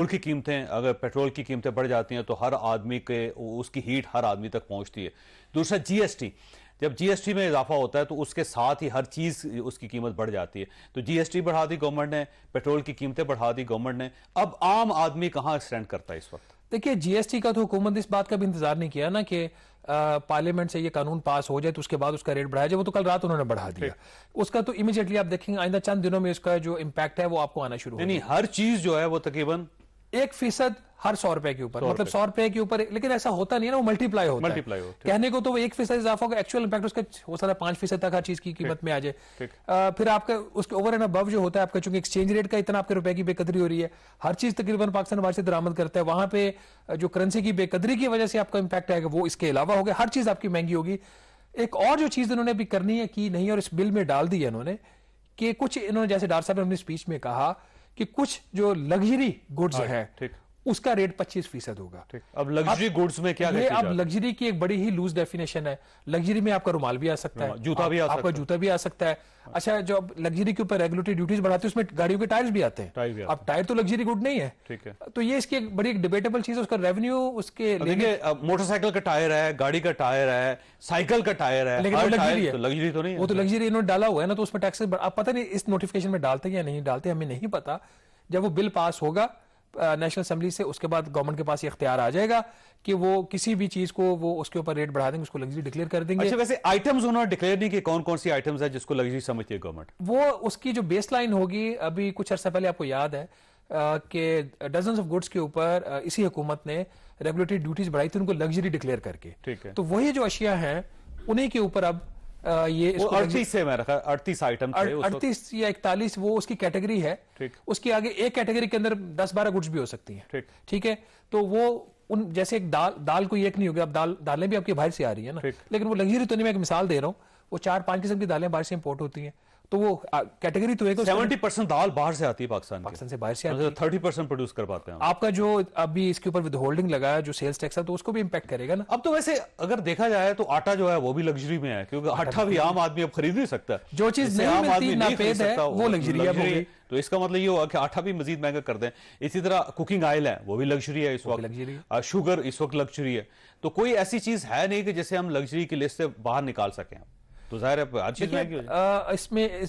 Petrol की कीमतें, अगर पेट्रोल की कीमतें बढ़ जाती हैं तो हर आदमी के उसकी हीट हर आदमी तक पहुंचती है। दूसरा जीएसटी, जब जीएसटी में इजाफा होता है तो उसके साथ ही हर चीज उसकी कीमत बढ़ जाती है। तो जीएसटी बढ़ा दी गवर्नमेंट ने, पेट्रोल की कीमतें बढ़ा दी गवर्नमेंट ने। अब आम आदमी कहां स्टैंड करता है इस वक्त? देखिए, जीएसटी का तो हुकूमत ने इस बात का भी इंतजार नहीं किया ना कि पार्लियामेंट से ये कानून पास हो जाए तो उसके बाद उसका रेट बढ़ाया जाए। वो तो कल रात उन्होंने बढ़ा दिया। उसका तो इमीडिएटली आप देखेंगे आइंदा चंद दिनों में इसका जो इम्पैक्ट है वो आपको आना शुरू हो नहीं, हर चीज जो है वो तकरीबन 1% हर 100 रुपए के ऊपर, मतलब 100 रुपए के ऊपर। लेकिन ऐसा होता नहीं है ना, वो मल्टीप्लाई होता है। कहने को तो वो 1% इजाफा होगा, एक्चुअल इम्पैक्ट उसका हो सकता है 5% तक हर चीज की कीमत में आ जाए। फिर आपका उसके ओवर एंड अबव जो होता है आपका, चूंकि एक्सचेंज रेट का इतना आपके रुपए की बेकदरी हो रही है, हर चीज तकरीबन पाकिस्तान बाहर से दरामद करता है, वहां पे जो करेंसी की बेकदरी की वजह से आपका इंपैक्ट आएगा वो इसके अलावा होगा। हर चीज आपकी महंगी होगी। एक और जो चीज इन्होंने अभी करनी है की नहीं, और इस बिल में डाल दी है इन्होंने, कि कुछ इन्होंने जैसे डॉक्टर साहब ने अपनी स्पीच में कहा कि कुछ जो लग्जरी गुड्स है उसका रेट 25% होगा। अब लग्जरी गुड्स में क्या ये अब लग्जरी की एक बड़ी ही लूज डेफिनेशन है। लग्जरी में आपका रुमाल भी आ सकता है, जूता भी आ सकता है, आपका जूता भी आ सकता है। अच्छा, जो लग्जरी के ऊपर रेगुलेटरी ड्यूटीज बढ़ाते हैं उसमें गाड़ियों के टायर्स भी आते हैं। अब टायर तो लग्जरी गुड नहीं है, ठीक है। तो ये इसकी एक बड़ी डिबेटेबल चीज है। उसका रेवेन्यू उसके मोटरसाइकिल का टायर है, गाड़ी का टायर है, साइकिल का टायर है, लेकिन लग्जरी तो नहीं है। वो तो लग्जरी इन्होंने डाला हुआ है ना, तो उसमें टैक्सेस आप पता नहीं इस नोटिफिकेशन में डालते या नहीं डालते, हमें नहीं पता। जब वो बिल पास होगा नेशनल असेंबली से, उसके बाद गवर्नमेंट के पास ये इख्तियार आ जाएगा कि वो किसी भी चीज को वो उसके ऊपर रेट बढ़ा देंगे, उसको लग्जरी डिक्लेयर कर देंगे। अच्छा, वैसे आइटम्स उन्होंने डिक्लेयर नहीं कि कौन कौन सी आइटम्स है जिसको लग्जरी समझती है गवर्नमेंट? वो उसकी जो बेस लाइन होगी, अभी कुछ अर्सा पहले आपको याद है कि डजन्स ऑफ गुड्स के ऊपर इसी हुकूमत ने रेगुलेटरी ड्यूटीज बढ़ाई थी उनको लग्जरी डिक्लेयर करके। ठीक है। तो वही जो अशिया हैं उन्हीं के ऊपर अब ये 38 से मैं रखा 38 आइटम थे, 38 या 41 वो उसकी कैटेगरी है। उसकी आगे एक कैटेगरी के अंदर 10-12 गुड्स भी हो सकती हैं। ठीक है। तो वो उन जैसे एक दाल कोई एक नहीं होगी, अब दालें भी आपकी बाहर से आ रही है ना, लेकिन वो लग्जरी तो नहीं। मैं एक मिसाल दे रहा हूँ, वो 4-5 किस्म की दालें बाहर से इंपोर्ट होती हैं, तो वो कैटेगरी तो एक 70% दाल बाहर से आती है पाकिस्तान से बाहर से आती है। 30% प्रोड्यूस कर पाते हैं। आपका जो अभी इसके ऊपर विद होल्डिंग लगा है जो सेल्स टैक्स है, तो उसको भी इंपैक्ट करेगा ना। अब तो वैसे अगर देखा जाए तो आटा जो है वो भी लग्जरी में है, क्योंकि आटा भी आम आदमी अब खरीद नहीं सकता। जो चीज आम आदमी नहीं खरीद सकता वो लग्जरी है। तो इसका मतलब ये हुआ कि आटा भी मजीद महंगा कर दें। इसी तरह कुकिंग ऑयल है वो भी लग्जरी है इस वक्त, शुगर इस वक्त लग्जरी है। तो कोई ऐसी चीज है नहीं कि जिसे हम लग्जरी की लिस्ट से बाहर निकाल सकें। तो जाहिर है हर चीज महंगी हो जाए। इसमें